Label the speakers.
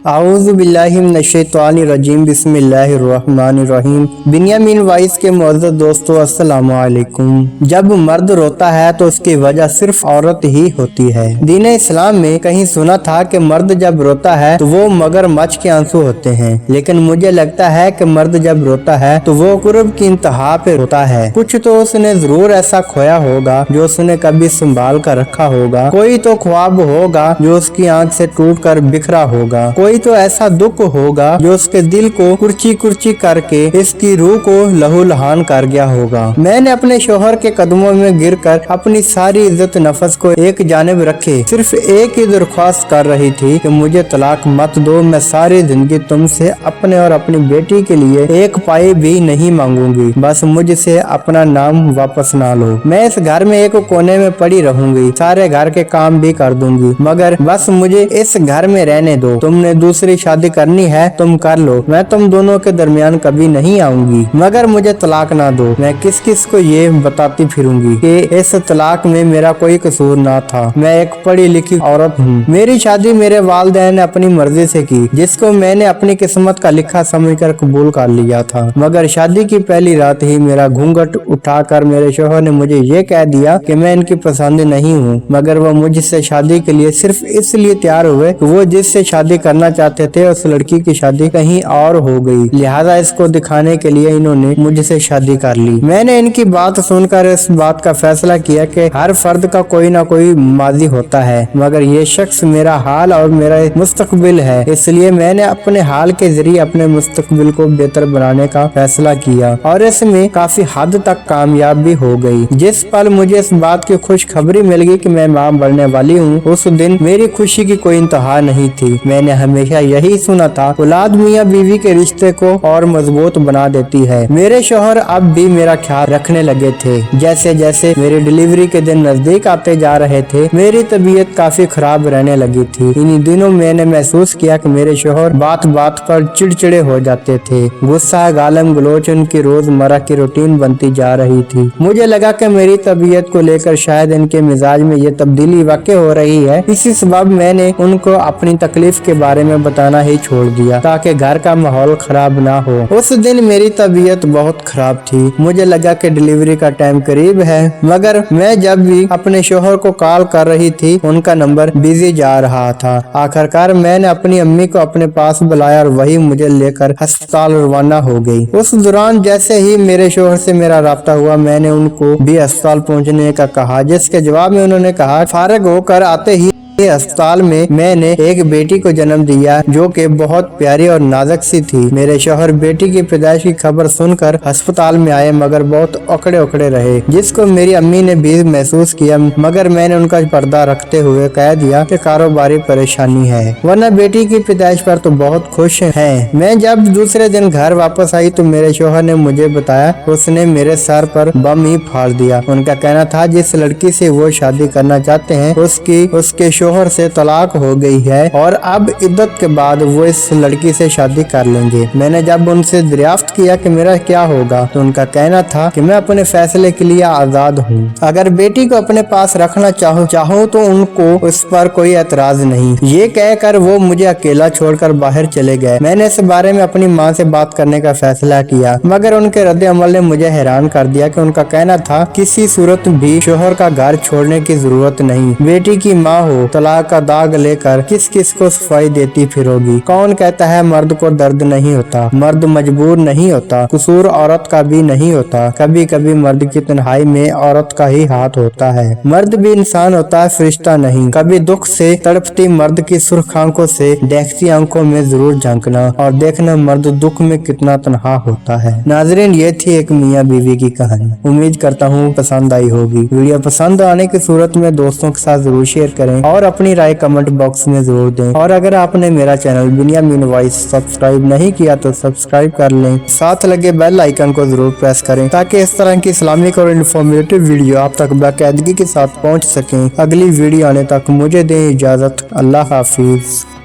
Speaker 1: आऊज़ु बिल्लाहि मिनश्शैतानिर्रजीम बिस्मिल्लाहिर्रहमानिर्रहीम। बिन्यामीन वाइस के मोअज़्ज़ज़ दोस्तों, अस्सलामु अलैकुम। जब मर्द रोता है तो उसकी वजह सिर्फ औरत ही होती है। दीन इस्लाम में कहीं सुना था कि मर्द जब रोता है तो वो मगरमच्छ के आंसू होते हैं, लेकिन मुझे लगता है कि मर्द जब रोता है तो वो कुर्ब की इंतहा पे रोता है। कुछ तो उसने जरूर ऐसा खोया होगा जो उसने कभी संभाल कर रखा होगा। कोई तो ख्वाब होगा जो उसकी आंख से टूट कर बिखरा होगा। कोई तो ऐसा दुख होगा जो उसके दिल को कुर्ची कुर्ची करके इसकी रूह को लहूलुहान कर गया होगा। मैंने अपने शोहर के कदमों में गिरकर अपनी सारी इज्जत नफस को एक जानिब रखे सिर्फ एक ही दरख्वास्त कर रही थी कि मुझे तलाक मत दो। मैं सारी जिंदगी तुमसे अपने और अपनी बेटी के लिए एक पाई भी नहीं मांगूंगी, बस मुझसे अपना नाम वापस ना लो। मैं इस घर में एक कोने में पड़ी रहूंगी, सारे घर के काम भी कर दूंगी, मगर बस मुझे इस घर में रहने दो। तुमने दूसरी शादी करनी है तुम कर लो, मैं तुम दोनों के दरमियान कभी नहीं आऊंगी, मगर मुझे तलाक ना दो। मैं किस किस को ये बताती फिरूंगी कि इस तलाक में मेरा कोई कसूर ना था। मैं एक पढ़ी लिखी औरत हूँ। मेरी शादी मेरे वालिदैन ने अपनी मर्जी से की, जिसको मैंने अपनी किस्मत का लिखा समझकर कबूल कर लिया था। मगर शादी की पहली रात ही मेरा घूंघट उठाकर मेरे शोहर ने मुझे ये कह दिया कि मैं इनकी पसंद नहीं हूँ, मगर वो मुझसे शादी के लिए सिर्फ इसलिए तैयार हुए कि वो जिससे शादी करना चाहते थे उस लड़की की शादी कहीं और हो गई, लिहाजा इसको दिखाने के लिए इन्होंने मुझसे शादी कर ली। मैंने इनकी बात सुनकर इस बात का फैसला किया कि हर फर्द का कोई ना कोई माजी होता है, मगर ये शख्स मेरा हाल और मेरा मुस्तकबिल है, इसलिए मैंने अपने हाल के जरिए अपने मुस्तकबिल को बेहतर बनाने का फैसला किया और इसमें काफी हद तक कामयाब भी हो गई। जिस पल मुझे इस बात की खुशखबरी मिल गई कि मैं मां बनने वाली हूँ, उस दिन मेरी खुशी की कोई इंतहा नहीं थी। मैंने हमेशा यही सुना था, औलाद मियाँ बीवी के रिश्ते को और मजबूत बना देती है। मेरे शोहर अब भी मेरा ख्याल रखने लगे थे। जैसे जैसे मेरी डिलीवरी के दिन नजदीक आते जा रहे थे, मेरी तबीयत काफी खराब रहने लगी थी। इन्हीं दिनों मैंने महसूस किया कि मेरे शोहर बात बात पर चिड़चिड़े हो जाते थे। गुस्सा, गालम गलोच उनकी रोजमर्रा की रूटीन बनती जा रही थी। मुझे लगा कि मेरी तबीयत को लेकर शायद इनके मिजाज में ये तब्दीली वाकई हो रही है। इसी सबब मैंने उनको अपनी तकलीफ के बारे में बताना ही छोड़ दिया ताकि घर का माहौल खराब ना हो। उस दिन मेरी तबीयत बहुत खराब थी। मुझे लगा कि डिलीवरी का टाइम करीब है, मगर मैं जब भी अपने शोहर को कॉल कर रही थी उनका नंबर बिजी जा रहा था। आखिरकार मैंने अपनी अम्मी को अपने पास बुलाया और वही मुझे लेकर अस्पताल रवाना हो गई। उस दौरान जैसे ही मेरे शोहर से मेरा राब्ता हुआ, मैंने उनको भी अस्पताल पहुंचने का कहा, जिसके जवाब में उन्होंने कहा फारिग होकर आते ही अस्पताल में मैंने एक बेटी को जन्म दिया जो कि बहुत प्यारी और नाजुक सी थी। मेरे शोहर बेटी की पैदाइश की खबर सुनकर अस्पताल में आए, मगर बहुत अकड़े उकड़े रहे, जिसको मेरी अम्मी ने भी महसूस किया, मगर मैंने उनका पर्दा रखते हुए कह दिया कि कारोबारी परेशानी है, वरना बेटी की पैदाइश पर तो बहुत खुश हैं। मैं जब दूसरे दिन घर वापस आई तो मेरे शोहर ने मुझे बताया उसने मेरे सर पर बम ही फाड़ दिया। उनका कहना था जिस लड़की से वो शादी करना चाहते हैं उसके शोहर से तलाक हो गई है और अब इद्दत के बाद वो इस लड़की से शादी कर लेंगे। मैंने जब उनसे दरियाफ्त किया कि मेरा क्या होगा तो उनका कहना था कि मैं अपने फैसले के लिए आजाद हूँ। अगर बेटी को अपने पास रखना चाहूँ तो उनको उस पर कोई एतराज नहीं। ये कहकर वो मुझे अकेला छोड़कर बाहर चले गए। मैंने इस बारे में अपनी माँ से बात करने का फैसला किया, मगर उनके रद्द अमल ने मुझे हैरान कर दिया कि उनका कहना था किसी सूरत भी शोहर का घर छोड़ने की जरूरत नहीं। बेटी की माँ हो, तलाक का दाग लेकर किस किस को सफाई देती फिरोगी। कौन कहता है मर्द को दर्द नहीं होता? मर्द मजबूर नहीं होता, कसूर औरत का भी नहीं होता। कभी कभी मर्द की तन्हाई में औरत का ही हाथ होता है। मर्द भी इंसान होता है, फरिश्ता नहीं। कभी दुख से तड़पती मर्द की सुर्ख आंखों से देखती आंखों में जरूर झांकना और देखना मर्द दुख में कितना तन्हा होता है। नाजरीन, ये थी एक मियाँ बीवी की कहानी। उम्मीद करता हूँ पसंद आई होगी। वीडियो पसंद आने की सूरत में दोस्तों के साथ जरूर शेयर करें और अपनी राय कमेंट बॉक्स में जरूर दें। और अगर आपने मेरा चैनल बिन्यामीन वॉइस सब्सक्राइब नहीं किया तो सब्सक्राइब कर लें, साथ लगे बेल आइकन को जरूर प्रेस करें ताकि इस तरह की इस्लामिक और इन्फॉर्मेटिव वीडियो आप तक बाकायदगी के साथ पहुंच सकें। अगली वीडियो आने तक मुझे दें इजाजत। अल्लाह हाफिज।